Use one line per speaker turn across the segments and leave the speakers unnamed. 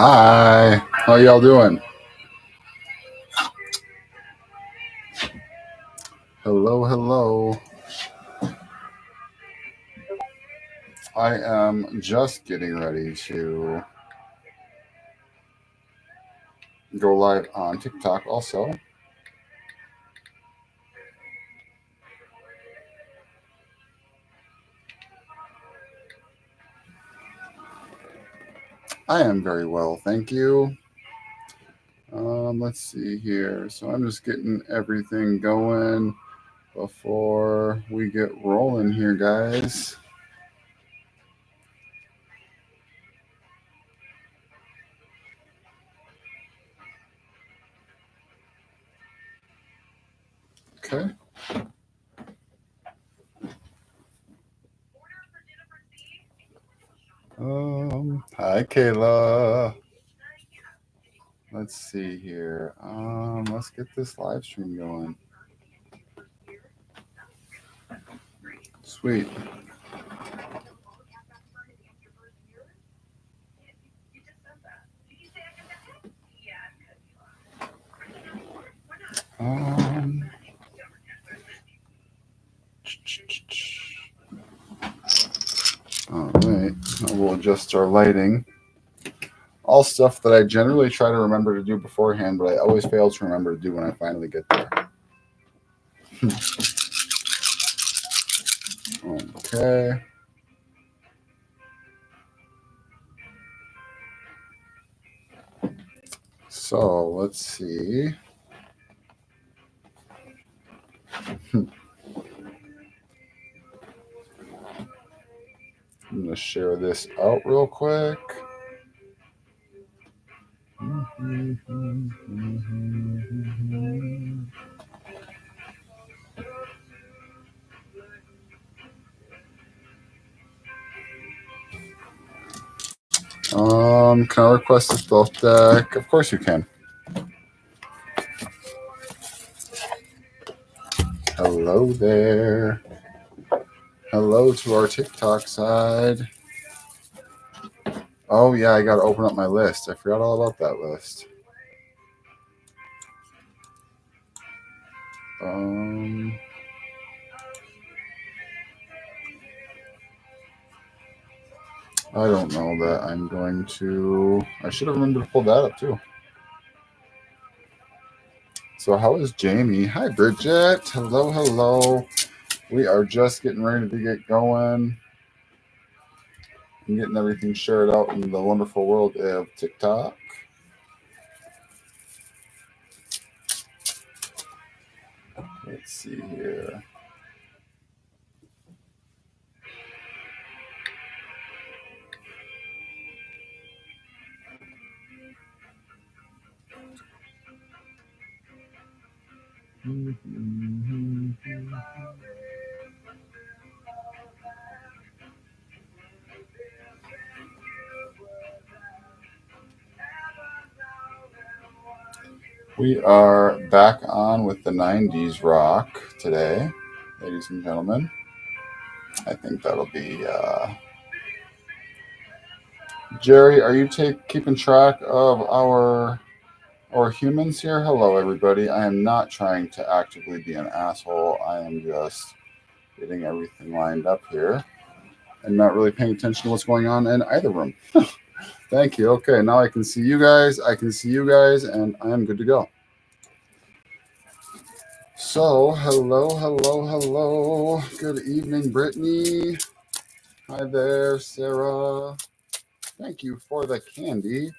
Hi, how y'all doing? Hello, hello. I am just getting ready to go live on TikTok also. I am very well, thank you. Let's see here. So I'm just getting everything going before we get rolling here, guys. Okay. Hi, Kayla. Let's see here. Let's get this live stream going. Sweet. Um, all right. We'll adjust our lighting. All stuff that I generally try to remember to do beforehand, but I always fail to remember to do when I finally get there. Okay. So let's see. I'm going to share this out real quick. Can I request a stealth deck? Of course you can. Hello there. Hello to our TikTok side. Oh yeah, I gotta open up my list. I forgot all about that list. I don't know that I'm going to. I should have remembered to pull that up too. So how is Jamie? Hi Bridget. Hello, hello. We are just getting ready to get going and getting everything shared out in the wonderful world of TikTok. Let's see here. We are back on with the 90s rock today, ladies and gentlemen. I think that'll be. Jerry, are you keeping track of our humans here? Hello, everybody. I am not trying to actively be an asshole. I am just getting everything lined up here and not really paying attention to what's going on in either room. Thank you. Okay, now I can see you guys. I can see you guys, and I am good to go. So, hello, hello, hello. Good evening, Brittany. Hi there, Sarah. Thank you for the candy.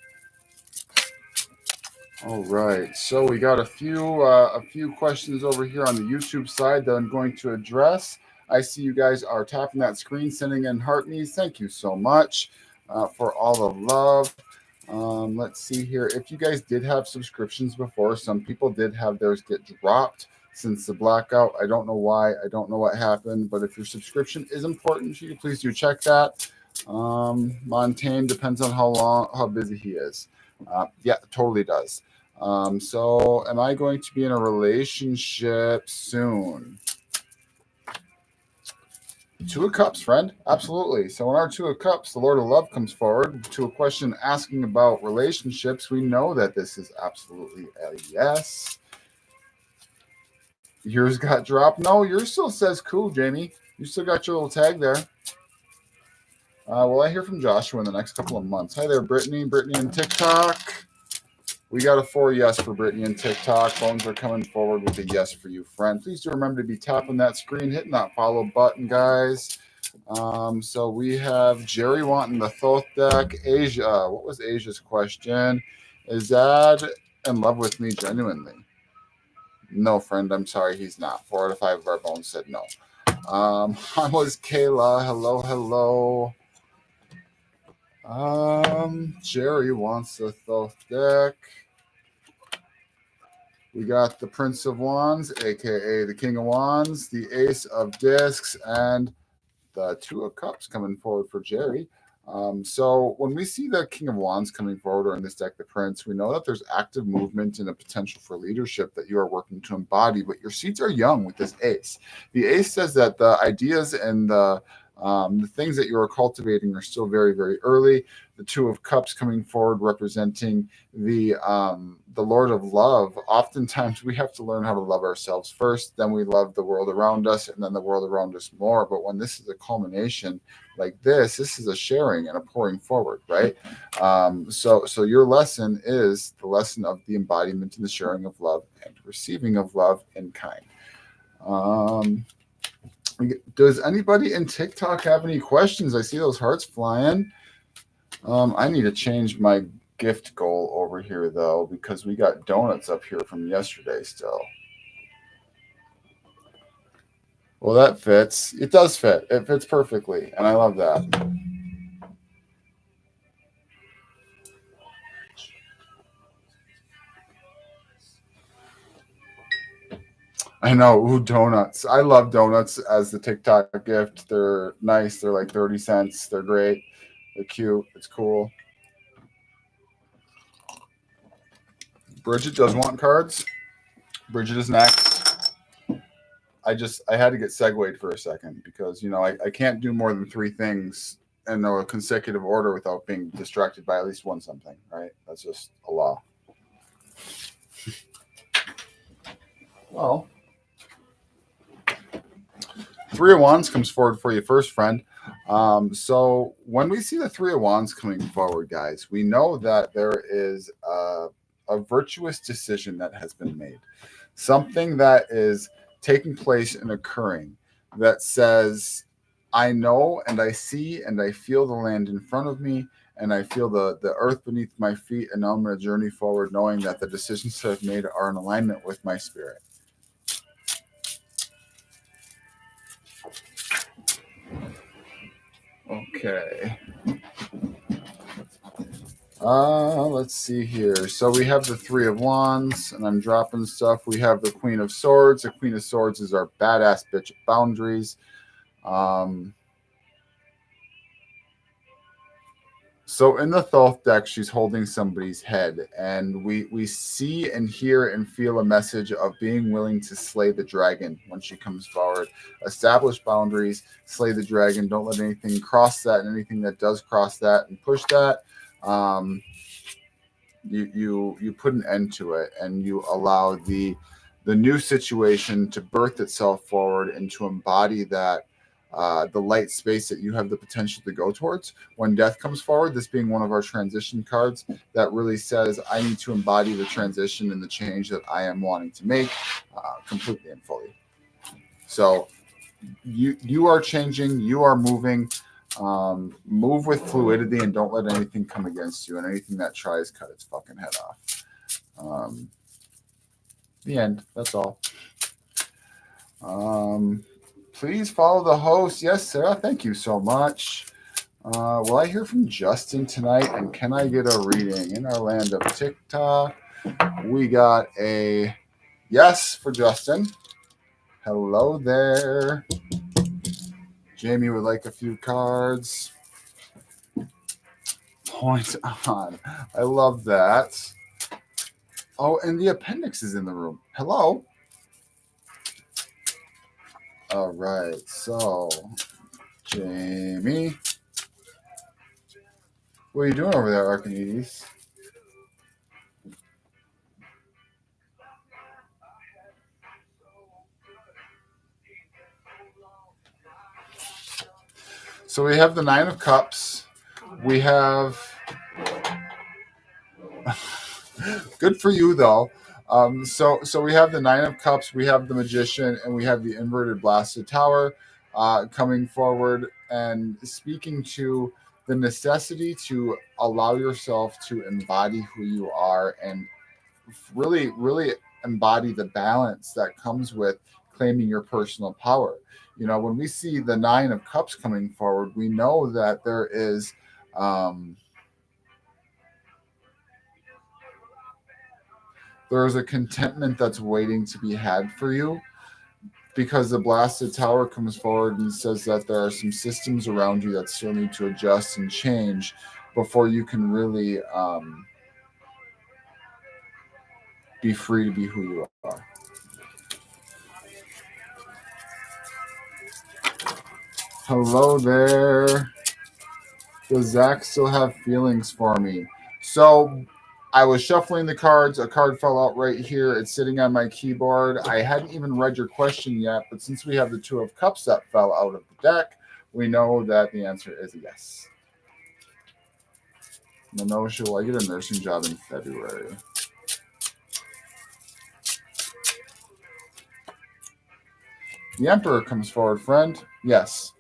All right, so we got a few questions over here on the YouTube side that I'm going to address. I see you guys are tapping that screen, sending in heart me's. Thank you so much for all the love. Let's see here. If you guys did have subscriptions before, some people did have theirs get dropped since the blackout. I don't know why. I don't know what happened, but if your subscription is important to you, please do check that. Montaigne depends on how busy he is. Yeah, totally does. So am I going to be in a relationship soon? Two of Cups, friend. Absolutely. So in our Two of Cups, the Lord of Love comes forward to a question asking about relationships. We know that this is absolutely a yes. Yours got dropped. No, yours still says cool, Jamie. You still got your little tag there. Will I hear from Joshua in the next couple of months? Hi there, Brittany. Brittany and TikTok. We got a 4 yes for Brittany and TikTok. Phones are coming forward with a yes for you, friend. Please do remember to be tapping that screen, hitting that follow button, guys. So we have Jerry wanting the Thoth deck. Asia, what was Asia's question? Is Dad in love with me genuinely? No, friend, I'm sorry, he's not. 4 out of 5 of our bones said no. I was Kayla. Hello, hello. Jerry wants the Thoth deck. We got the Prince of Wands, aka the King of Wands, the Ace of Discs, and the Two of Cups coming forward for Jerry. So when we see the King of Wands coming forward, or in this deck, the Prince, we know that there's active movement and a potential for leadership that you are working to embody, but your seeds are young with this Ace. The Ace says that the ideas and the things that you are cultivating are still very, very early. The Two of Cups coming forward representing the Lord of Love. Oftentimes we have to learn how to love ourselves first, then we love the world around us, and then the world around us more. But when this is a culmination like this is a sharing and a pouring forward, right? So your lesson is the lesson of the embodiment and the sharing of love and receiving of love in kind. Does anybody in TikTok have any questions? I see those hearts flying. I need to change my gift goal over here though, because we got donuts up here from yesterday still. Well, that fits. It does fit. It fits perfectly, and I love that. I know. Ooh, donuts. I love donuts as the TikTok gift. They're nice. They're like 30 cents. They're great. They're cute. It's cool. Bridget does want cards. Bridget is next. I had to get segued for a second because I can't do more than 3 things in a consecutive order without being distracted by at least one something, right? That's just a law. Well, Three of Wands comes forward for you first, friend. So when we see the Three of Wands coming forward, guys, we know that there is a virtuous decision that has been made. Something that is taking place and occurring that says, I know and I see and I feel the land in front of me and I feel the earth beneath my feet. And now I'm going to journey forward knowing that the decisions that I've made are in alignment with my spirit. Okay. Let's see here. So we have the Three of Wands, and I'm dropping stuff. We have the Queen of Swords. The Queen of Swords is our badass bitch of boundaries. So in the Thoth deck, she's holding somebody's head, and we see and hear and feel a message of being willing to slay the dragon when she comes forward. Establish boundaries, slay the dragon. Don't let anything cross that, and anything that does cross that and push that. You put an end to it, and you allow the new situation to birth itself forward and to embody that the light space that you have the potential to go towards. When death comes forward, this being one of our transition cards, that really says I need to embody the transition and the change that I am wanting to make completely and fully. So you are changing, you are moving. Move with fluidity and don't let anything come against you, and anything that tries, cut its fucking head off. The end. That's all. Please follow the host. Yes, Sarah. Thank you so much. Will I hear from Justin tonight? And can I get a reading? In our land of TikTok, we got a yes for Justin. Hello there. Jamie would like a few cards. Point on. I love that. Oh, and the appendix is in the room. Hello. All right. So Jamie. What are you doing over there, Archimedes? So we have the Nine of Cups. We have... Good for you, though. So we have the Nine of Cups, we have the Magician, and we have the inverted blasted tower coming forward and speaking to the necessity to allow yourself to embody who you are and really, really embody the balance that comes with claiming your personal power. You know, when we see the Nine of Cups coming forward, we know that there is a contentment that's waiting to be had for you, because the blasted tower comes forward and says that there are some systems around you that still need to adjust and change before you can really be free to be who you are. Hello there. Does Zach still have feelings for me? So I was shuffling the cards. A card fell out right here. It's sitting on my keyboard. I hadn't even read your question yet, but since we have the Two of Cups that fell out of the deck, we know that the answer is yes. Manosha, will I get a nursing job in February? The Emperor comes forward, friend. Yes.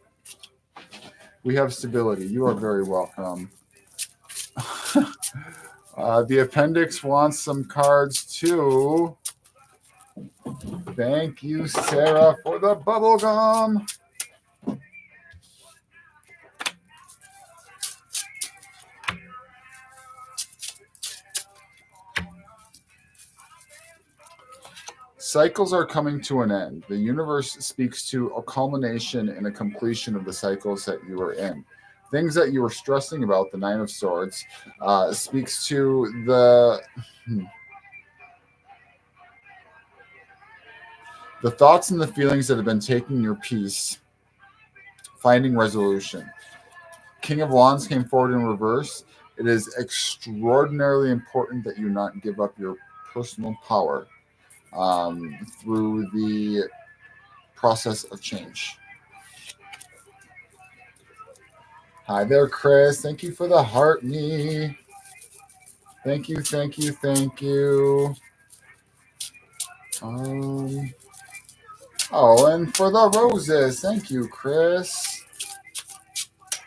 We have stability. You are very welcome. The appendix wants some cards too. Thank you, Sarah, for the bubble gum. Cycles are coming to an end. The universe speaks to a culmination and a completion of the cycles that you are in. Things that you were stressing about, the Nine of Swords, speaks to the thoughts and the feelings that have been taking your peace, finding resolution. King of Wands came forward in reverse. It is extraordinarily important that you not give up your personal power through the process of change. Hi there, Chris. Thank you for the heart me. Thank you, thank you, thank you. Oh, and for the roses. Thank you, Chris.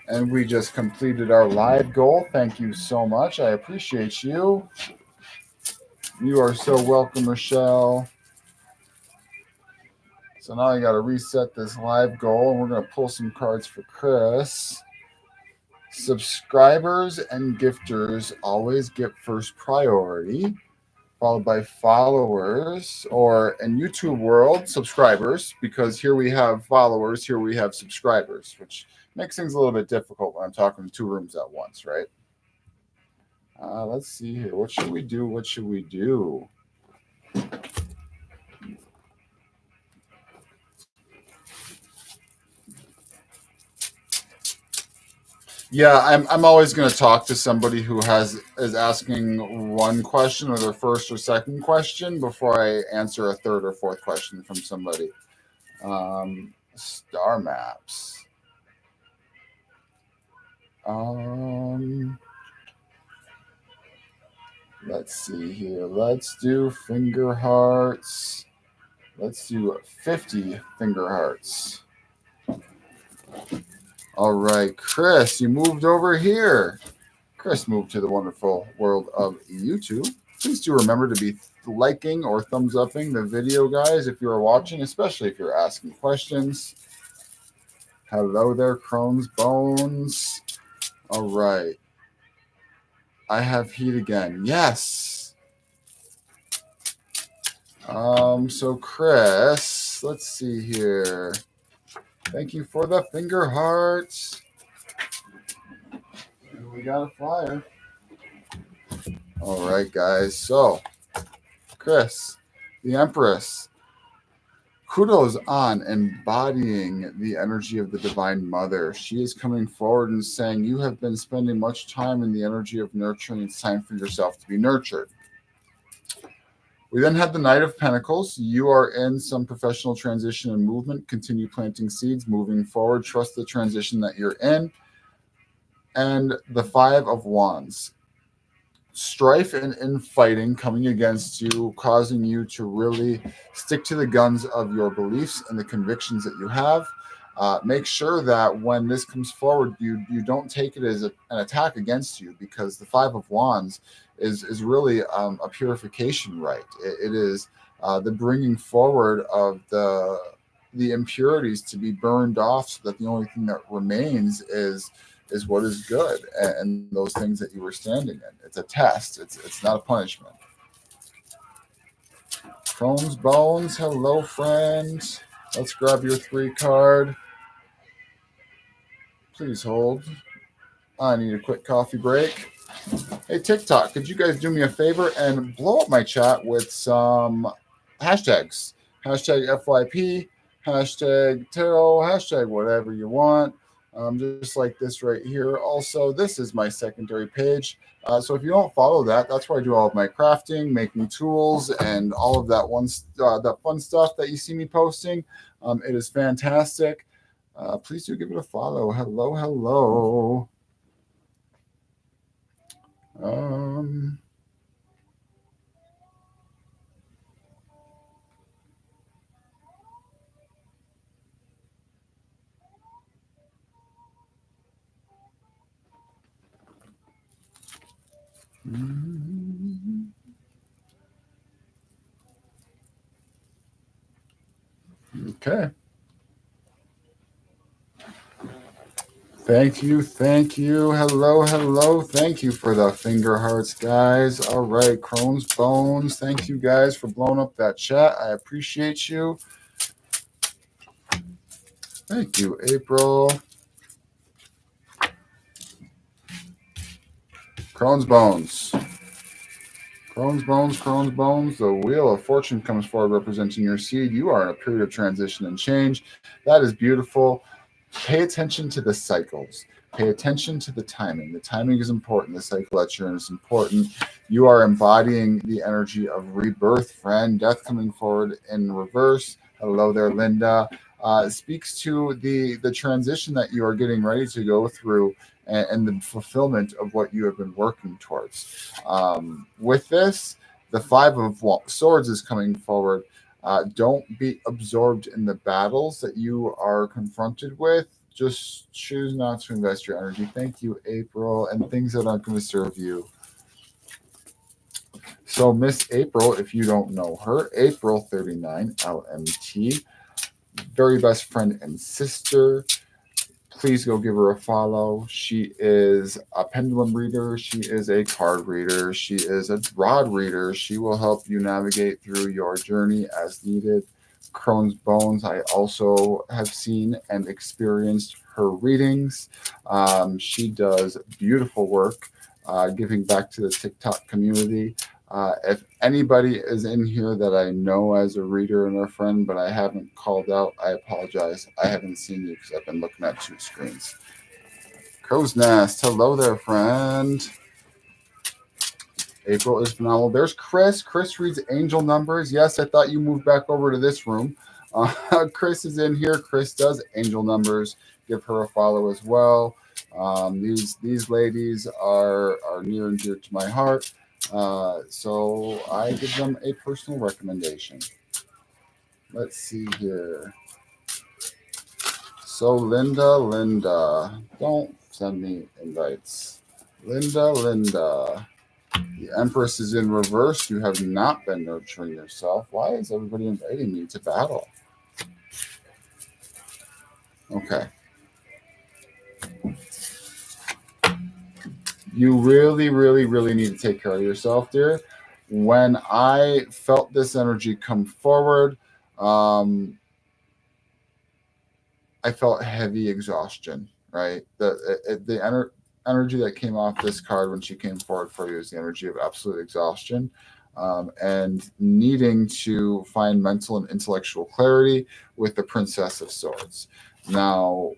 And we just completed our live goal. Thank you so much. I appreciate you. You are so welcome, Michelle. So now I got to reset this live goal, and we're going to pull some cards for Chris. Subscribers and gifters always get first priority, followed by followers, or in YouTube world, subscribers, because here we have followers, here we have subscribers, which makes things a little bit difficult when I'm talking to two rooms at once, right? Let's see here. What should we do? What should we do? Yeah, I'm always going to talk to somebody who is asking one question or their first or second question before I answer a third or fourth question from somebody. Star maps. Let's see here. Let's do finger hearts. Let's do 50 finger hearts. All right, Chris, you moved over here. Chris moved to the wonderful world of YouTube. Please do remember to be liking or thumbs upping the video, guys, if you are watching, especially if you're asking questions. Hello there, Crohn's Bones. All right. I have heat again. Yes. So Chris, let's see here. Thank you for the finger hearts. We got a flyer. All right, guys. So, Chris, the Empress. Kudos on embodying the energy of the Divine Mother. She is coming forward and saying, you have been spending much time in the energy of nurturing. It's time for yourself to be nurtured. We then had the Knight of Pentacles. You are in some professional transition and movement. Continue planting seeds, moving forward. Trust the transition that you're in. And the Five of Wands. Strife and infighting coming against you, causing you to really stick to the guns of your beliefs and the convictions that you have. Make sure that when this comes forward, you don't take it as an attack against you, because the Five of Wands is really a purification rite. It is the bringing forward of the impurities to be burned off, so that the only thing that remains is what is good, and those things that you were standing in. It's a test. It's not a punishment. Crohn's Bones, hello, friend. Let's grab your 3 card. Please hold. I need a quick coffee break. Hey, TikTok, could you guys do me a favor and blow up my chat with some hashtags? Hashtag FYP, hashtag tarot, hashtag whatever you want. Just like this right here. Also, this is my secondary page. So if you don't follow that, that's where I do all of my crafting, making tools, and all of that that fun stuff that you see me posting. It is fantastic. Please do give it a follow. Hello, hello. Okay. Thank you. Hello, hello. Thank you for the finger hearts, guys. All right, Crohn's Bones. Thank you guys for blowing up that chat. I appreciate you. Thank you, April. Crohn's Bones. Crohn's Bones, Crohn's Bones. The Wheel of Fortune comes forward representing your seed. You are in a period of transition and change. That is beautiful. Pay attention to the cycles. Pay attention to the timing. The timing is important. The cycle that you're in is important. You are embodying the energy of rebirth, friend. Death coming forward in reverse. Hello there, Linda. Speaks to the transition that you are getting ready to go through, and the fulfillment of what you have been working towards. With this, the Five of Swords is coming forward. Don't be absorbed in the battles that you are confronted with. Just choose not to invest your energy. Thank you, April, and things that aren't going to serve you. So Miss April, if you don't know her, April 39 LMT, very best friend and sister. Please go give her a follow. She is a pendulum reader. She is a card reader. She is a rod reader. She will help you navigate through your journey as needed. Crohn's Bones, I also have seen and experienced her readings. She does beautiful work giving back to the TikTok community. If anybody is in here that I know as a reader and a friend, but I haven't called out, I apologize. I haven't seen you because I've been looking at 2 screens. Crow's Nest. Hello there, friend. April is phenomenal. There's Chris. Chris reads angel numbers. Yes, I thought you moved back over to this room. Chris is in here. Chris does angel numbers. Give her a follow as well. These ladies are near and dear to my heart. So I give them a personal recommendation. Let's see here. So Linda, don't send me invites. Linda. The Empress is in reverse. You have not been nurturing yourself. Why is everybody inviting me to battle? Okay. You really, really, really need to take care of yourself, dear. When I felt this energy come forward, I felt heavy exhaustion, right? The energy that came off this card when she came forward for you is the energy of absolute exhaustion. and needing to find mental and intellectual clarity with the Princess of Swords. Now,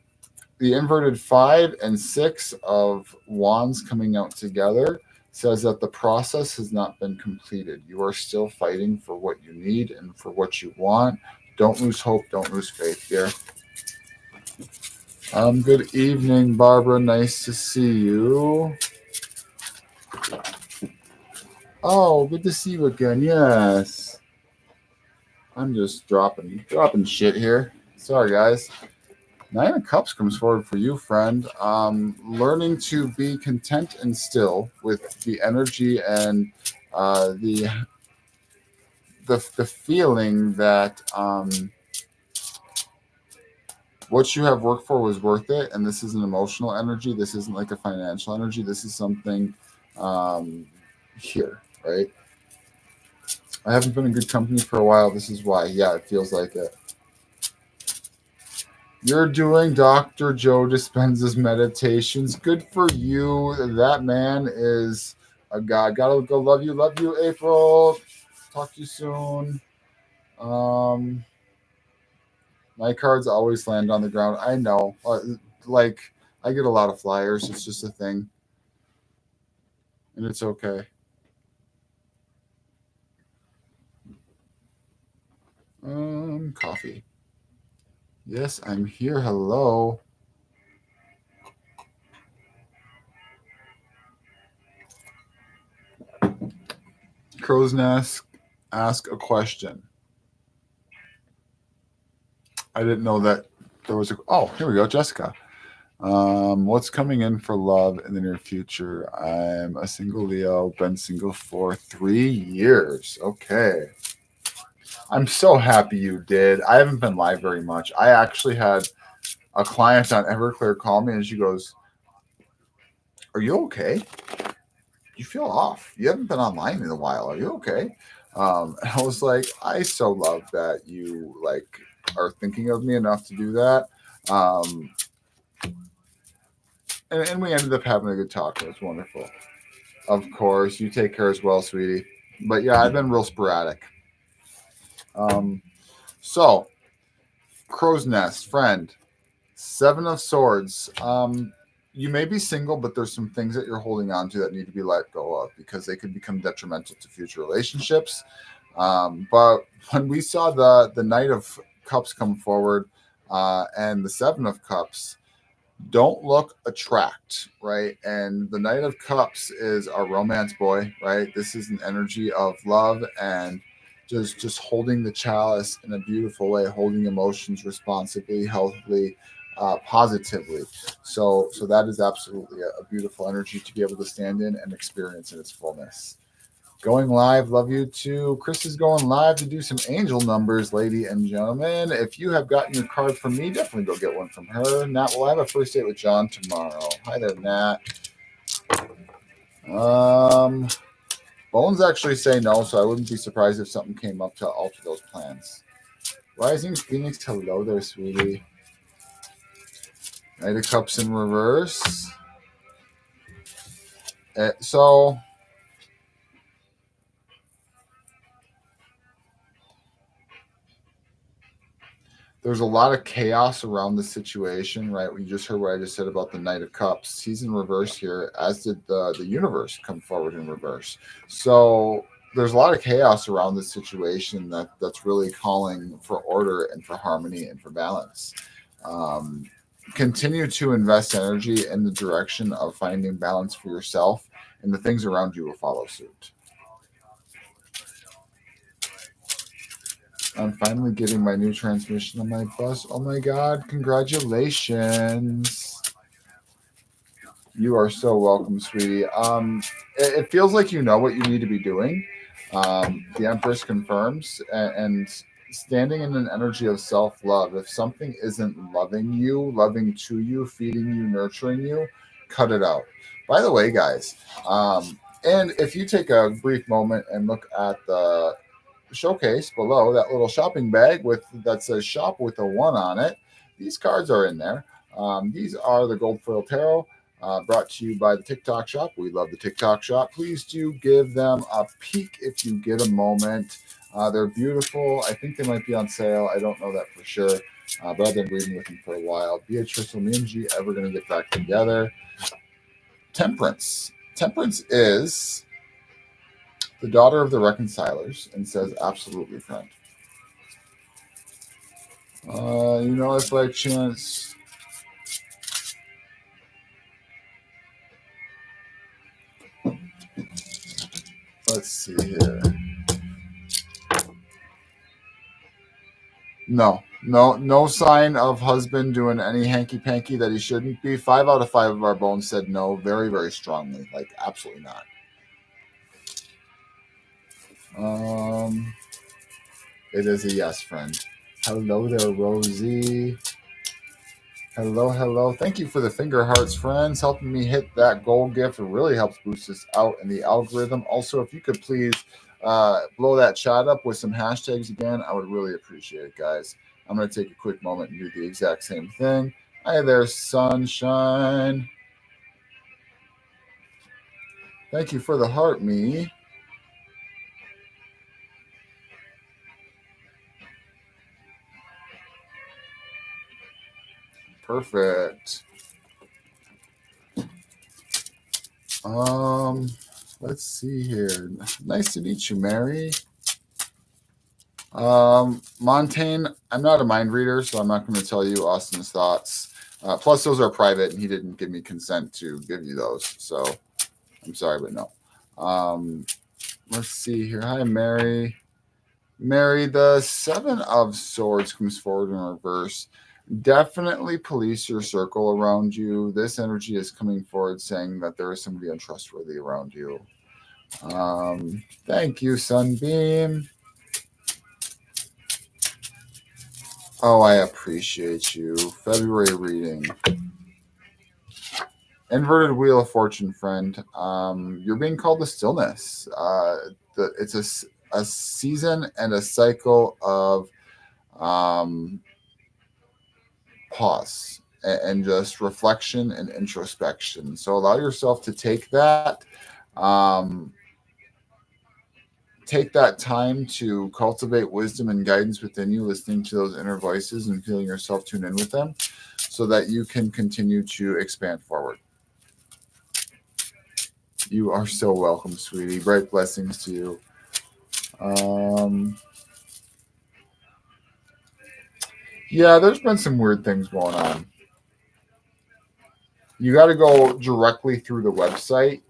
the inverted 5 and 6 of wands coming out together says that the process has not been completed. You are still fighting for what you need and for what you want. Don't lose hope. Don't lose faith here. Good evening, Barbara. Nice to see you. Oh, good to see you again. Yes. I'm just dropping shit here. Sorry, guys. 9 of Cups comes forward for you, friend. Learning to be content and still with the energy and the feeling that what you have worked for was worth it, and this is an emotional energy. This isn't like a financial energy. This is something here, right? I haven't been in good company for a while. This is why. Yeah, it feels like it. You're doing Dr. Joe Dispenza's meditations. Good for you. That man is a god. Gotta go. Love you, April. Talk to you soon. My cards always land on the ground. I know. Like, I get a lot of flyers. It's just a thing. And it's okay. Coffee. Yes, I'm here. Hello. Crow's Nest, ask a question. I didn't know that there was a. Oh, here we go, Jessica. What's coming in for love in the near future? I'm a single Leo, been single for 3 years. Okay. I'm so happy you did. I haven't been live very much. I actually had a client on Everclear call me and she goes, "Are you okay? You feel off. You haven't been online in a while. Are you okay?" And I was like, I so love that you are thinking of me enough to do that. And we ended up having a good talk. It was wonderful. Of course, you take care as well, sweetie. But yeah, I've been real sporadic. So, Crow's Nest, friend, 7 of Swords. You may be single, but there's some things that you're holding on to that need to be let go of because they could become detrimental to future relationships. But when we saw the Knight of Cups come forward and the 7 of Cups, don't look, attract, right? And the Knight of Cups is our romance boy, right? This is an energy of love and just holding the chalice in a beautiful way, holding emotions responsibly, healthily, positively. So that is absolutely a beautiful energy to be able to stand in and experience in its fullness. Going live, love you too. Chris is going live to do some angel numbers, ladies and gentlemen. If you have gotten your card from me, definitely go get one from her. Nat will have a first date with John tomorrow. Hi there, Nat. Bones actually say no, so I wouldn't be surprised if something came up to alter those plans. Rising Phoenix, hello there, sweetie. Knight of Cups in reverse. So there's a lot of chaos around the situation, right? We just heard what I just said about the Knight of Cups. He's in reverse here, as did the universe come forward in reverse. So there's a lot of chaos around this situation that's really calling for order and for harmony and for balance. Continue to invest energy in the direction of finding balance for yourself, and the things around you will follow suit. I'm finally getting my new transmission on my bus. Oh my God, congratulations. You are so welcome, sweetie. It feels like you know what you need to be doing. The Empress confirms, and standing in an energy of self-love. If something isn't loving you, loving to you, feeding you, nurturing you, cut it out. By the way, guys, and if you take a brief moment and look at the showcase below, that little shopping bag that says shop with a 1 on it, these cards are in there. These are the Gold Foil Tarot. Brought to you by the TikTok Shop. We love the TikTok Shop. Please do give them a peek if you get a moment. They're beautiful. I think they might be on sale. I don't know that for sure, but I've been reading with them for a while. Beatrice and me and G ever going to get back together? Temperance. Temperance is the daughter of the reconcilers and says, absolutely, friend. If by chance... Let's see here. No sign of husband doing any hanky-panky that he shouldn't be. 5 out of 5 of our bones said no very, very strongly. Like, absolutely not. It is a yes, friend. Hello there, Rosie. Hello. Thank you for the finger hearts, friends, helping me hit that gold gift. It really helps boost us out in the algorithm. Also, if you could please blow that chat up with some hashtags again, I would really appreciate it, guys. I'm going to take a quick moment and do the exact same thing. Hi there, sunshine. Thank you for the heart, me. Perfect. Let's see here. Nice to meet you, Mary. Montaigne, I'm not a mind reader, so I'm not going to tell you Austin's thoughts. Plus, those are private, and he didn't give me consent to give you those. So I'm sorry, but no. Let's see here. Hi, Mary. Mary, the 7 of Swords comes forward in reverse. Definitely police your circle around you. This energy is coming forward saying that there is somebody untrustworthy around you. Thank you, Sunbeam. Oh, I appreciate you. February reading. Inverted Wheel of Fortune, friend. You're being called to stillness. It's a season and a cycle of pause and just reflection and introspection. So allow yourself to take that. Take that time to cultivate wisdom and guidance within you, listening to those inner voices and feeling yourself tune in with them so that you can continue to expand forward. You are so welcome, sweetie. Bright blessings to you. Yeah, there's been some weird things going on. You got to go directly through the website.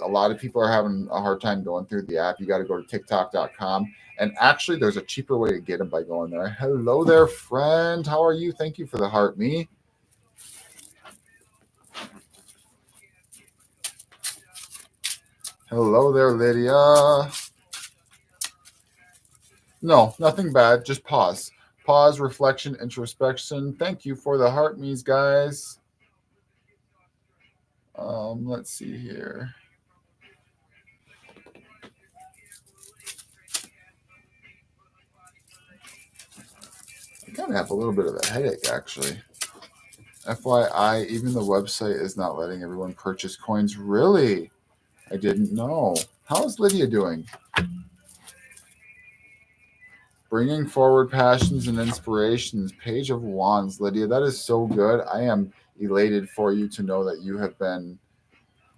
A lot of people are having a hard time going through the app. You got to go to TikTok.com. And actually, there's a cheaper way to get them by going there. Hello there, friend. How are you? Thank you for the heart, me. Hello there, Lydia. No, nothing bad. Just pause. Pause, reflection, introspection. Thank you for the heart, me's, guys. Let's see here. I kind of have a little bit of a headache, actually. FYI, even the website is not letting everyone purchase coins. Really? I didn't know. How is Lydia doing? Bringing forward passions and inspirations. Page of Wands, Lydia. That is so good. I am elated for you to know that you have been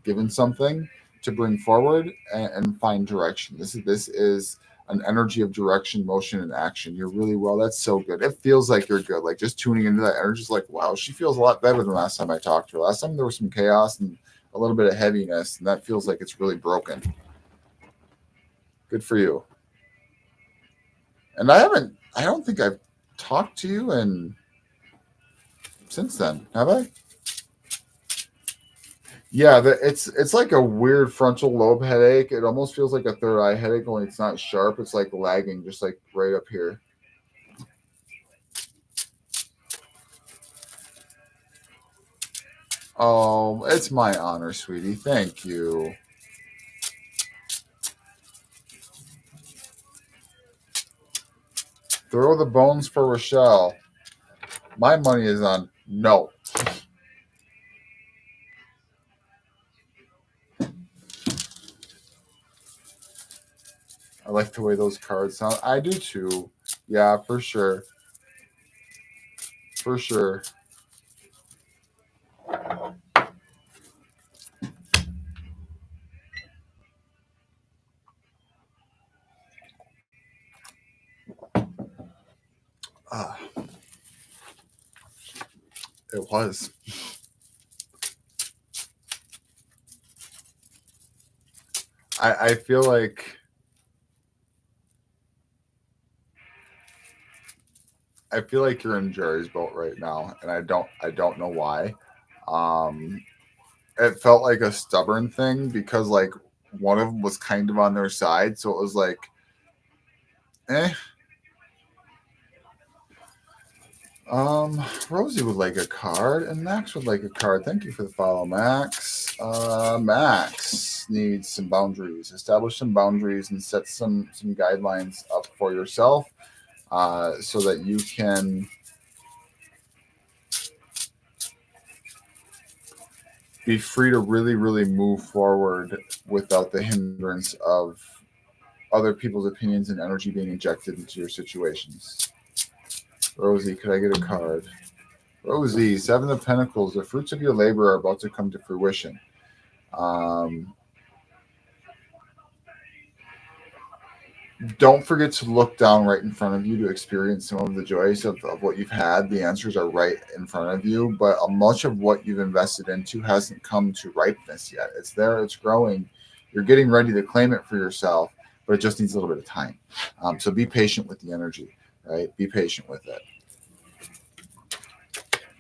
given something to bring forward and find direction. This is an energy of direction, motion, and action. You're really well. That's so good. It feels like you're good. Like just tuning into that energy is like, wow, she feels a lot better than last time I talked to her. Last time there was some chaos and a little bit of heaviness, and that feels like it's really broken. Good for you. And I don't think I've talked to you since then, have I? Yeah, it's like a weird frontal lobe headache. It almost feels like a third eye headache, only it's not sharp. It's like lagging, just like right up here. Oh, it's my honor, sweetie. Thank you. Throw the bones for Rochelle. My money is on no. I like the way those cards sound. I do too. Yeah, for sure. For sure. Ah, it was. I feel like you're in Jerry's boat right now, and I don't know why. Um, it felt like a stubborn thing because like one of them was kind of on their side, so it was like, eh. Rosie would like a card, and Max would like a card. Thank you for the follow, Max. Max needs some boundaries. Establish some boundaries and set some guidelines up for yourself, so that you can be free to really, really move forward without the hindrance of other people's opinions and energy being injected into your situations. Rosie, could I get a card? Rosie, Seven of Pentacles. The fruits of your labor are about to come to fruition. Um, don't forget to look down right in front of you to experience some of the joys of what you've had. The answers are right in front of you, but much of what you've invested into hasn't come to ripeness yet. It's there, it's growing. You're getting ready to claim it for yourself, but it just needs a little bit of time. So be patient with the energy, right? Be patient with it.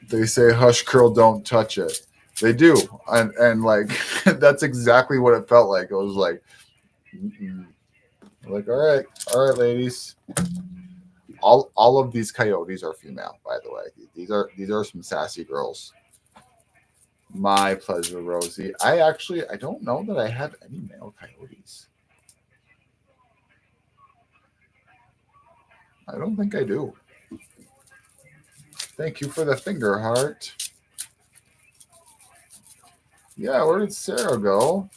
They say, hush, girl, don't touch it. They do. And like, that's exactly what it felt like. It was like, mm-mm. Like, all right, ladies. All of these coyotes are female, by the way. These are some sassy girls. My pleasure, Rosie. I don't know that I have any male coyotes. I don't think I do. Thank you for the finger heart. Yeah, where did Sarah go?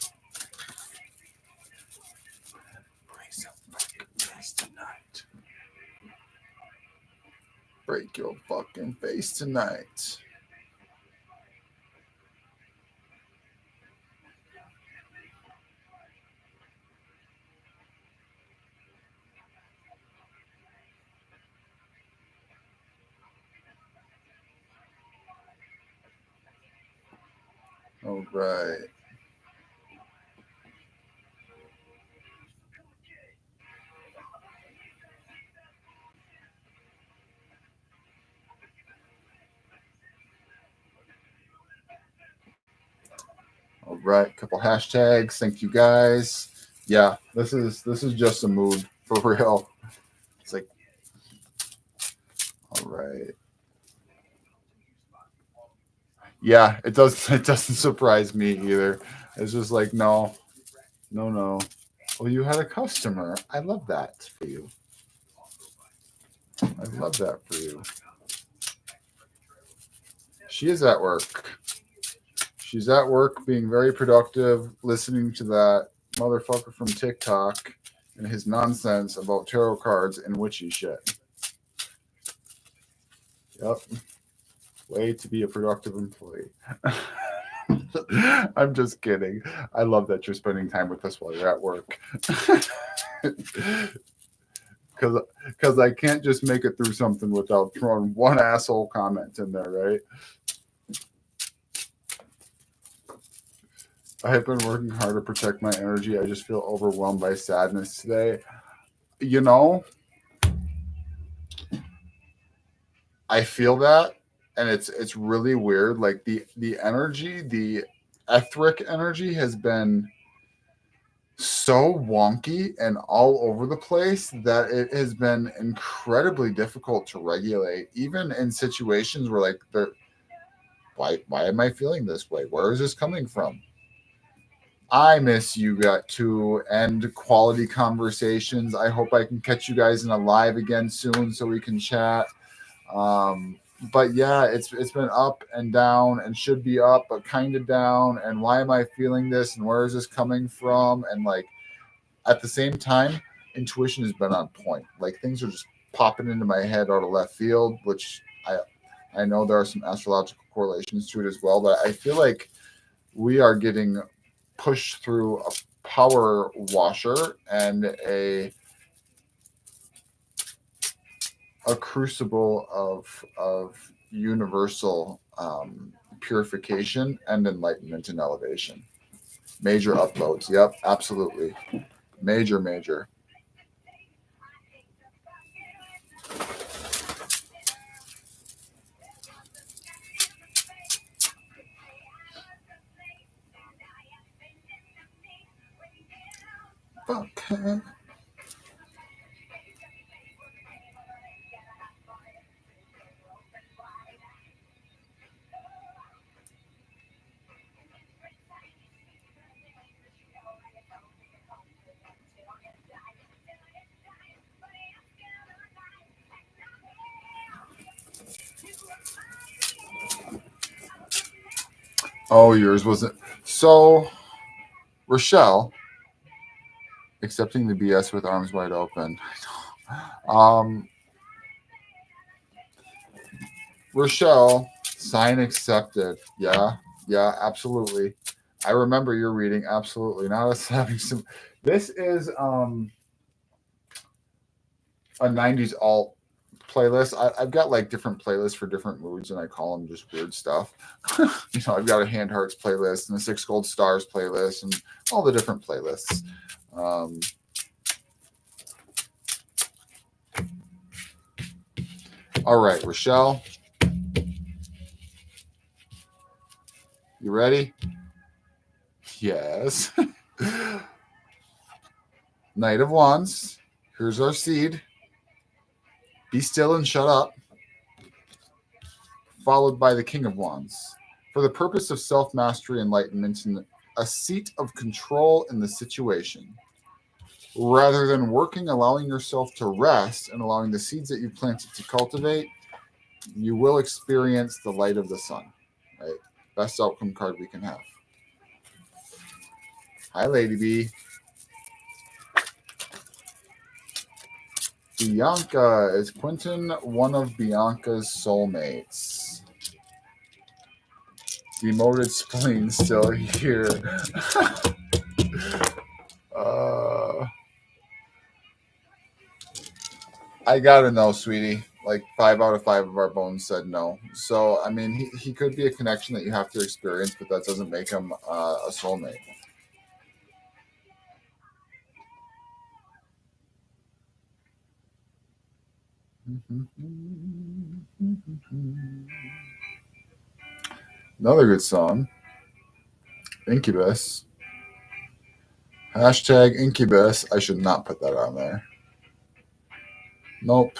Break some fucking face tonight. Break your fucking face tonight. All right. All right. Couple hashtags. Thank you guys. Yeah, this is just a mood for real. It's like, all right. Yeah, it does. It doesn't surprise me either. It's just like, no, no, no. Well, you had a customer. I love that for you. I love that for you. She is at work. She's at work being very productive, listening to that motherfucker from TikTok and his nonsense about tarot cards and witchy shit. Yep. Way to be a productive employee. I'm just kidding. I love that you're spending time with us while you're at work. Because I can't just make it through something without throwing one asshole comment in there, right? I have been working hard to protect my energy. I just feel overwhelmed by sadness today. You know, I feel that, and it's really weird. Like the energy, the etheric energy has been so wonky and all over the place that it has been incredibly difficult to regulate, even in situations where like the why am I feeling this way? Where is this coming from? I miss you got to end quality conversations. I hope I can catch you guys in a live again soon so we can chat. Um, but yeah, it's been up and down and should be up, but kind of down. And why am I feeling this? And where is this coming from? And like at the same time, intuition has been on point. Like things are just popping into my head out of left field, which I know there are some astrological correlations to it as well, but I feel like we are getting pushed through a power washer and a crucible of universal purification and enlightenment and elevation. Major uploads. Yep, absolutely. Major. Okay. Oh, yours wasn't. So, Rochelle, accepting the BS with arms wide open. Um, Rochelle, sign accepted. Yeah, absolutely. I remember your reading. Absolutely. Now let's having some. This is a '90s alt playlist. I've got like different playlists for different moods, and I call them just weird stuff. I've got a Hand Hearts playlist and a Six Gold Stars playlist, and all the different playlists. Um, all right, Rochelle, you ready? Yes. Knight of Wands. Here's our seed. Be still and shut up. Followed by the King of Wands. For the purpose of self mastery, enlightenment, and a seat of control in the situation. Rather than working, allowing yourself to rest and allowing the seeds that you planted to cultivate, you will experience the light of the sun. Right? Best outcome card we can have. Hi, Lady B. Bianca. Is Quentin one of Bianca's soulmates? Demoted spleen still here. I gotta know, sweetie. Like 5 out of 5 of our bones said no. So I mean, he could be a connection that you have to experience, but that doesn't make him a soulmate. Another good song. Incubus. Hashtag Incubus. I should not put that on there. Nope.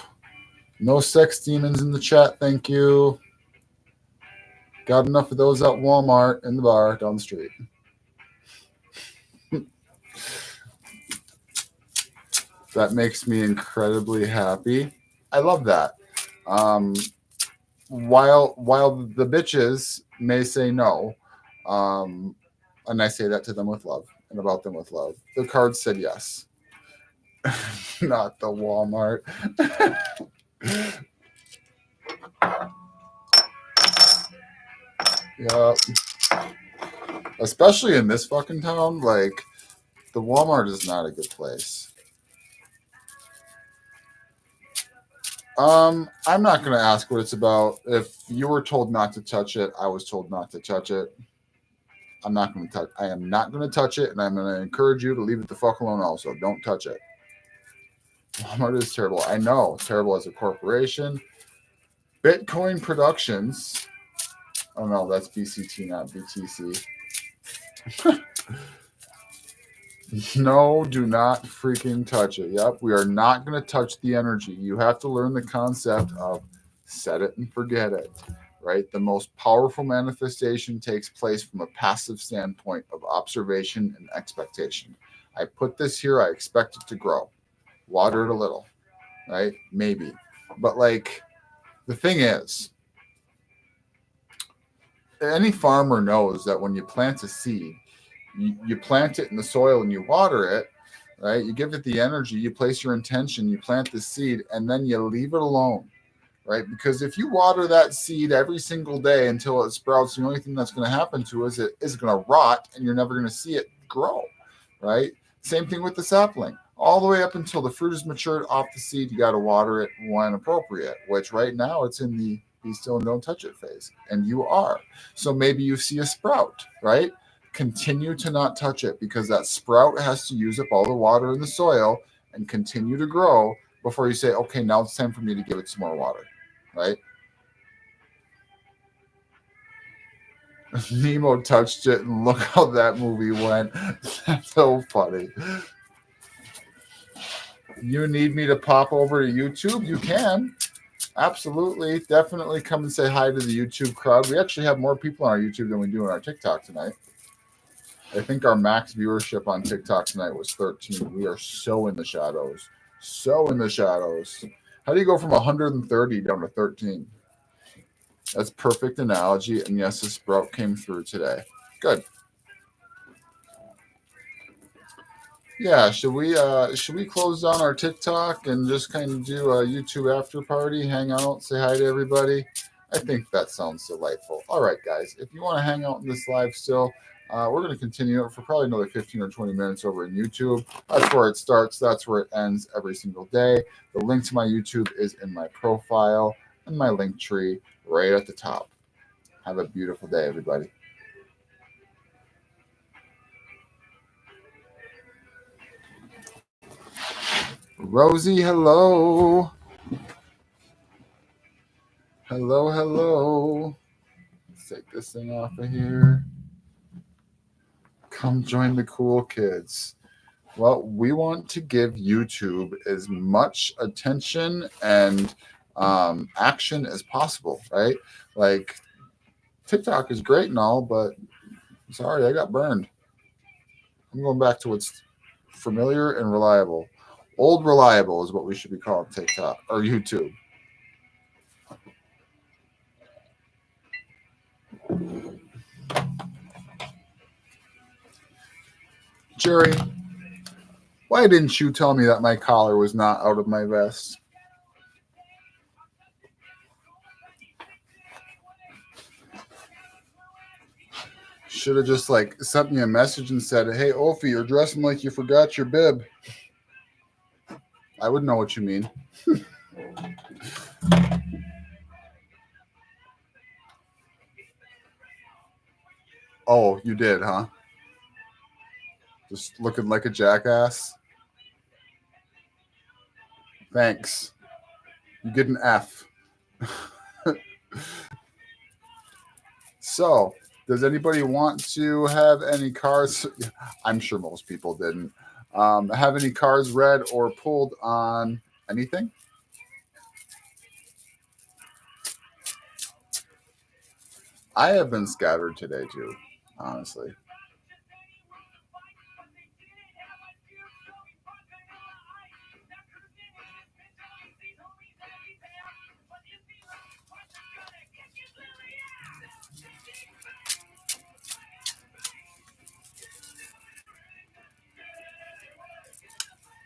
No sex demons in the chat, thank you. Got enough of those at Walmart in the bar down the street. That makes me incredibly happy. I love that. While the bitches may say no, and I say that to them with love and about them with love, the cards said yes. Not the Walmart. Yeah. Especially in this fucking town, like the Walmart is not a good place. I'm not gonna ask what it's about. If you were told not to touch it, I was told not to touch it. I'm not gonna touch. I am not gonna touch it, and I'm gonna encourage you to leave it the fuck alone. Also, don't touch it. Walmart is terrible. I know, terrible as a corporation. Bitcoin Productions. Oh no, that's BCT, not BTC. No, do not freaking touch it. Yep, we are not going to touch the energy. You have to learn the concept of set it and forget it, right? The most powerful manifestation takes place from a passive standpoint of observation and expectation. I put this here, I expect it to grow. Water it a little, right? Maybe. But like the thing is, any farmer knows that when you plant a seed, you plant it in the soil and you water it, right? You give it the energy, you place your intention, you plant the seed, and then you leave it alone, right? Because if you water that seed every single day until it sprouts, the only thing that's going to happen to it is it is going to rot and you're never going to see it grow, right? Same thing with the sapling. All the way up until the fruit is matured off the seed, you got to water it when appropriate, which right now it's in the be still and don't touch it phase. And you are. So maybe you see a sprout, right? Continue to not touch it because that sprout has to use up all the water in the soil and continue to grow before you say, okay, now it's time for me to give it some more water, right? Nemo touched it, and look how that movie went. That's so funny. You need me to pop over to YouTube? You can. Absolutely. Definitely come and say hi to the YouTube crowd. We actually have more people on our YouTube than we do on our TikTok tonight. I think our max viewership on TikTok tonight was 13. We are so in the shadows. So in the shadows. How do you go from 130 down to 13? That's perfect analogy. And yes, the sprout came through today. Good. Yeah, should we close down our TikTok and just kind of do a YouTube after party, hang out, say hi to everybody? I think that sounds delightful. All right, guys, if you want to hang out in this live still, we're going to continue it for probably another 15 or 20 minutes over in YouTube. That's where it starts. That's where it ends every single day. The link to my YouTube is in my profile and my link tree right at the top. Have a beautiful day, everybody. Rosie, hello. Hello, hello. Let's take this thing off of here. Come join the cool kids. Well, we want to give YouTube as much attention and action as possible, right? Like TikTok is great and all, but sorry, I got burned. I'm going back to what's familiar and reliable. Old reliable is what we should be calling TikTok or YouTube. Jerry, why didn't you tell me that my collar was not out of my vest? Should have just like sent me a message and said, "Hey, Ophi, you're dressing like you forgot your bib." I would know what you mean. Oh, you did, huh? Just looking like a jackass. Thanks. You get an F. So, does anybody want to have any cars? I'm sure most people didn't. Have any cars read or pulled on anything? I have been scattered today too, honestly.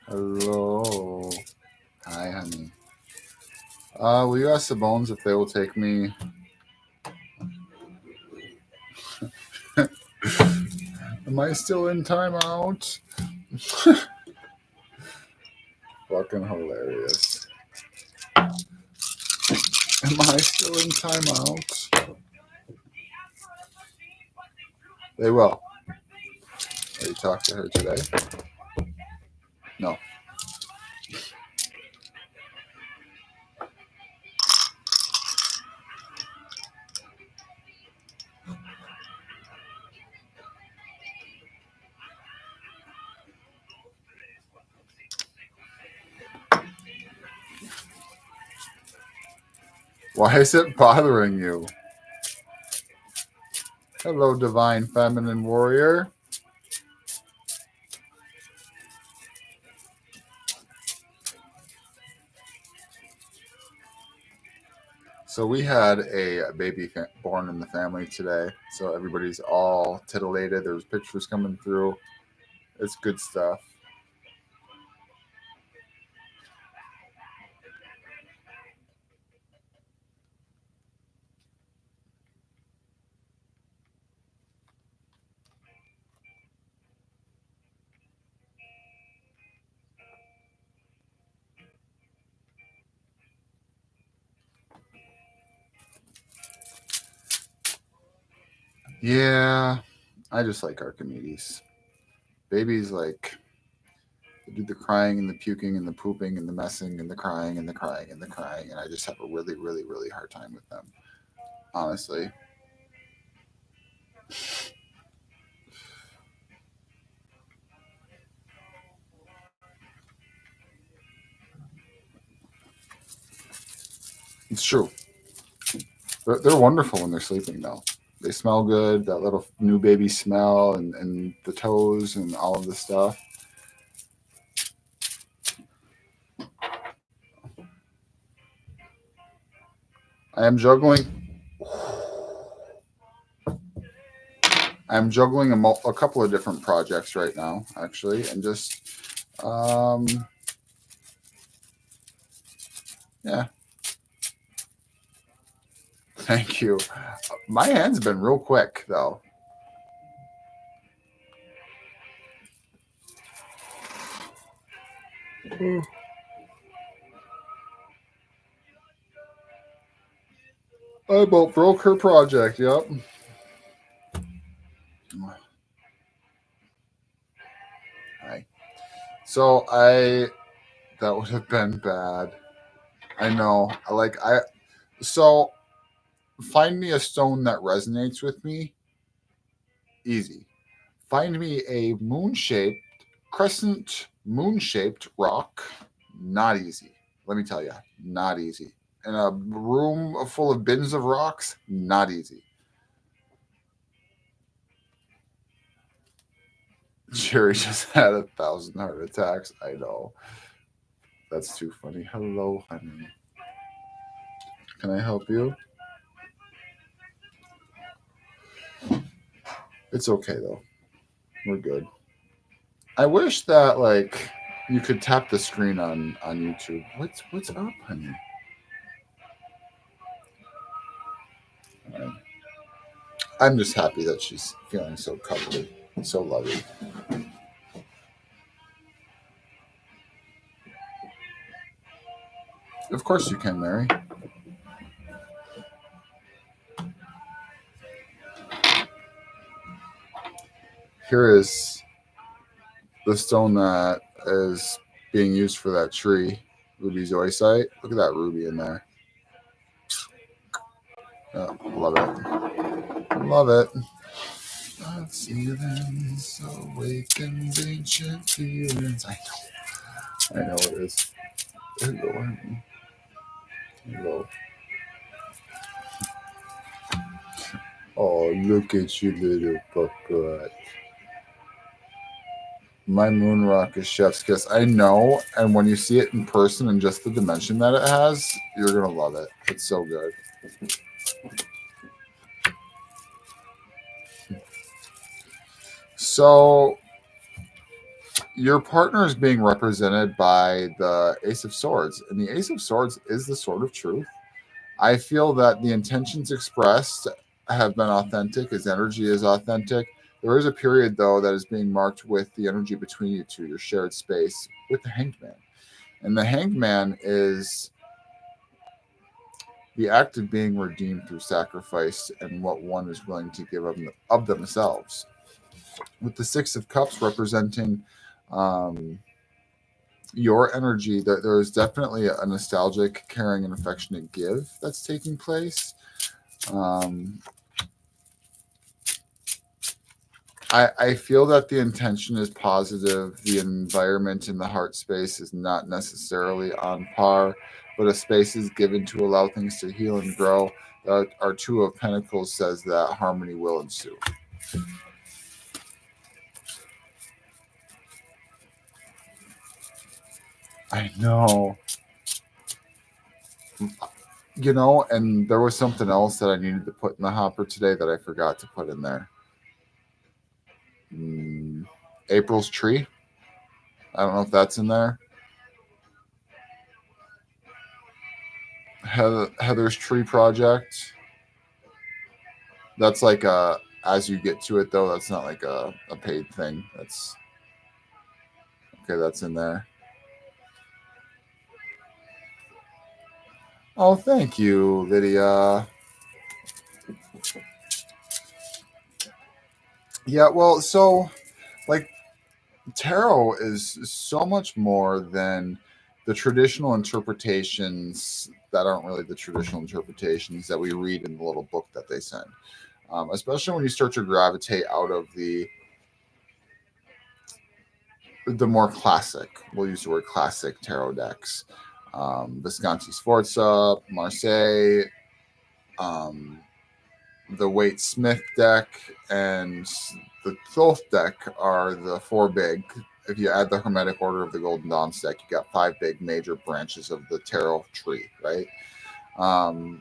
Hello. Hi, honey. Will you ask the bones if they will take me? Am I still in timeout? Fucking hilarious. Am I still in timeout? They will. Have you talked to her today? No. Why is it bothering you? Hello, divine feminine warrior. So we had a baby born in the family today. So everybody's all titillated. There's pictures coming through. It's good stuff. Yeah, I just like Archimedes. Babies like they do the crying and the puking and the pooping and the messing and the crying and the crying and the crying, and I just have a really, really, really hard time with them. Honestly, it's true. They're wonderful when they're sleeping, though. They smell good. That little new baby smell and the toes and all of the stuff. I am juggling. I'm juggling a couple of different projects right now, actually, and just um, yeah. Thank you. My hand's been real quick though. I about broke her project. Yep. Hi. So I that would have been bad. I know. So find me a stone that resonates with me. Easy. Find me a crescent moon shaped rock. Not easy. Let me tell you, not easy. In a room full of bins of rocks, not easy. Jerry just had 1,000 heart attacks. I know. That's too funny. Hello, honey. Can I help you? It's okay though. We're good. I wish that like you could tap the screen on YouTube. What's up, honey? Um, I'm just happy that she's feeling so cuddly, so lovely. Of course you can, Mary. Here is the stone that is being used for that tree, ruby zoisite. Look at that ruby in there. Love it. Love it. I've seen awakens ancient feelings. I know it is. Hello, honey. Hello. Oh, look at you, little puppet. My moon rock is chef's kiss. I know, and when you see it in person and just the dimension that it has, you're gonna love it. It's so good. So your partner is being represented by the Ace of Swords, and the Ace of Swords is the sword of truth. I feel that the intentions expressed have been authentic, his energy is authentic. There is a period, though, that is being marked with the energy between you two, your shared space, with the Hanged Man. And the Hanged Man is the act of being redeemed through sacrifice and what one is willing to give of themselves. With the Six of Cups representing um, your energy, that there is definitely a nostalgic, caring, and affectionate give that's taking place. Um, I feel that the intention is positive. The environment in the heart space is not necessarily on par, but a space is given to allow things to heal and grow. Our Two of Pentacles says that harmony will ensue. I know. And there was something else that I needed to put in the hopper today that I forgot to put in there. Mm, April's tree. I don't know if that's in there. Heather's tree project. That's like as you get to it though. That's not like a paid thing. That's okay. That's in there. Oh, thank you, Lydia. Yeah, well, so like tarot is so much more than the traditional interpretations that aren't really the traditional interpretations that we read in the little book that they send. Especially when you start to gravitate out of the more classic, we'll use the word classic tarot decks, Visconti Sforza, Marseille, um, the Waite Smith deck, and the Thoth deck are the four big. If you add the Hermetic Order of the Golden Dawn deck, you got five big major branches of the tarot tree, right? Um,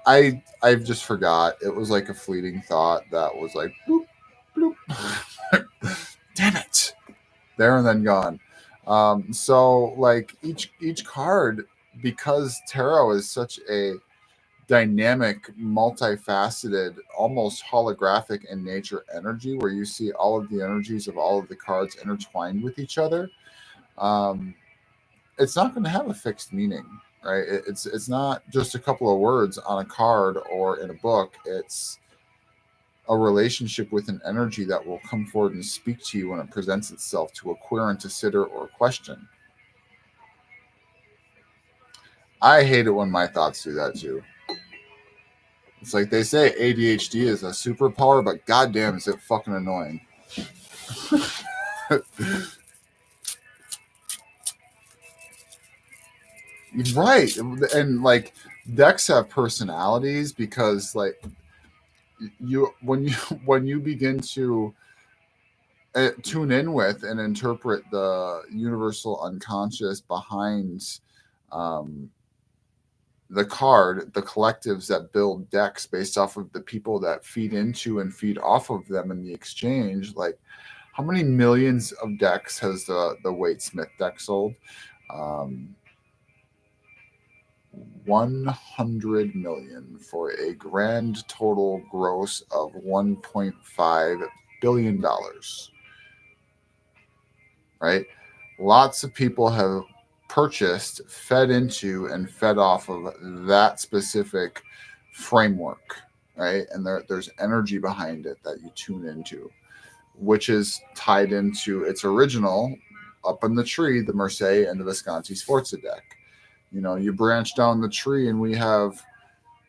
I've just forgot. It was like a fleeting thought that was like bloop bloop. Damn it. There and then gone. So like each card, because tarot is such a dynamic, multifaceted, almost holographic in nature energy, where you see all of the energies of all of the cards intertwined with each other. Um, it's not going to have a fixed meaning, right? It's not just a couple of words on a card or in a book. It's a relationship with an energy that will come forward and speak to you when it presents itself to a querent, a sitter, or a question. I hate it when my thoughts do that too. It's like they say ADHD is a superpower, but goddamn, is it fucking annoying. Right. And like decks have personalities because like you when you begin to tune in with and interpret the universal unconscious behind um, the card, the collectives that build decks based off of the people that feed into and feed off of them in the exchange, like how many millions of decks has the Waite Smith deck sold? Um, 100 million for a grand total gross of 1.5 billion dollars, right? Lots of people have purchased, fed into, and fed off of that specific framework, right? And there's energy behind it that you tune into, which is tied into its original up in the tree, the Marseille and the Visconti Sforza deck. You know, you branch down the tree and we have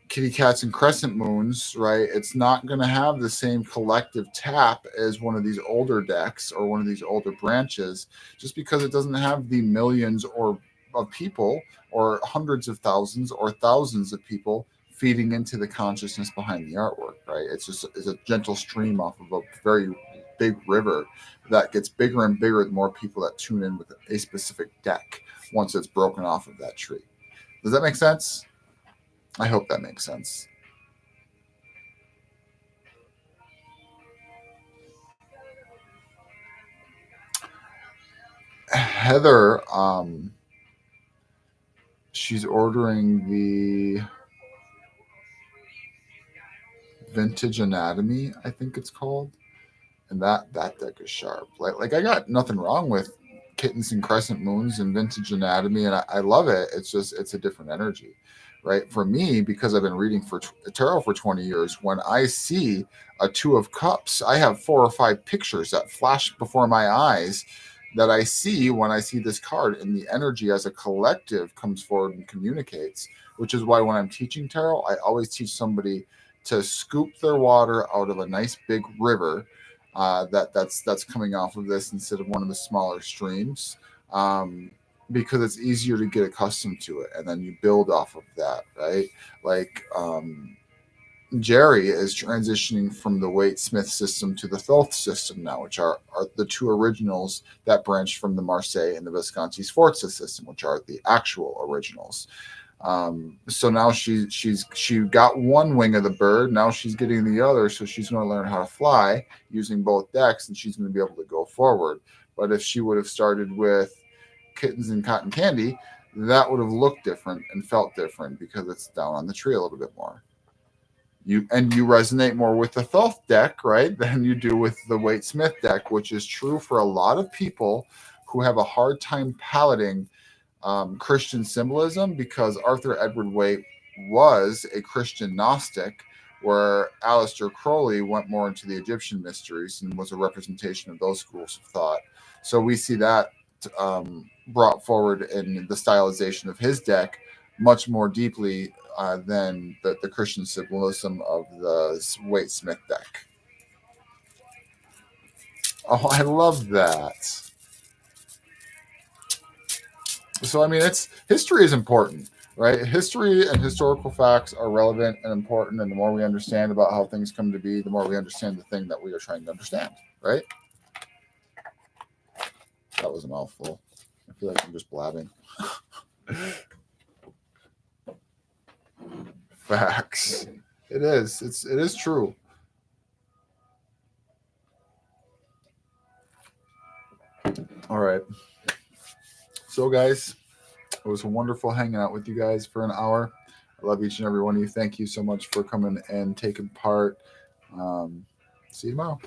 kitty cats and crescent moons, right? It's not going to have the same collective tap as one of these older decks or one of these older branches, just because it doesn't have the millions or of people or hundreds of thousands or thousands of people feeding into the consciousness behind the artwork, right? It's a gentle stream off of a very big river that gets bigger and bigger the more people that tune in with a specific deck once it's broken off of that tree. Does that make sense? I hope that makes sense. Heather, she's ordering the Vintage Anatomy, I think it's called, and that deck is sharp. Like I got nothing wrong with Kittens and Crescent Moons and Vintage Anatomy, and I love it. It's just it's a different energy, right? For me, because I've been reading for tarot for 20 years, when I see a Two of Cups, I have four or five pictures that flash before my eyes that I see when I see this card, and the energy as a collective comes forward and communicates. Which is why when I'm teaching tarot, I always teach somebody to scoop their water out of a nice big river that's coming off of this instead of one of the smaller streams, because it's easier to get accustomed to it, and then you build off of that, right? Like Jerry is transitioning from the Waite Smith system to the Thoth system now, which are the two originals that branched from the Marseille and the Visconti Sforza system, which are the actual originals. So now she got one wing of the bird. Now she's getting the other. So she's going to learn how to fly using both decks, and she's going to be able to go forward. But if she would have started with Kittens and Cotton Candy, that would have looked different and felt different because it's down on the tree a little bit more. You resonate more with the Thoth deck, right, than you do with the Waite Smith deck, which is true for a lot of people who have a hard time palating Christian symbolism, because Arthur Edward Waite was a Christian Gnostic, where Aleister Crowley went more into the Egyptian mysteries and was a representation of those schools of thought. So we see that brought forward in the stylization of his deck much more deeply than the Christian symbolism of the Waite Smith deck. Oh, I love that. So, I mean, history is important, right? History and historical facts are relevant and important. And the more we understand about how things come to be, the more we understand the thing that we are trying to understand, right? That was a mouthful. I feel like I'm just blabbing. Facts. It is. It is true. All right. So, guys, it was wonderful hanging out with you guys for an hour. I love each and every one of you. Thank you so much for coming and taking part. See you tomorrow.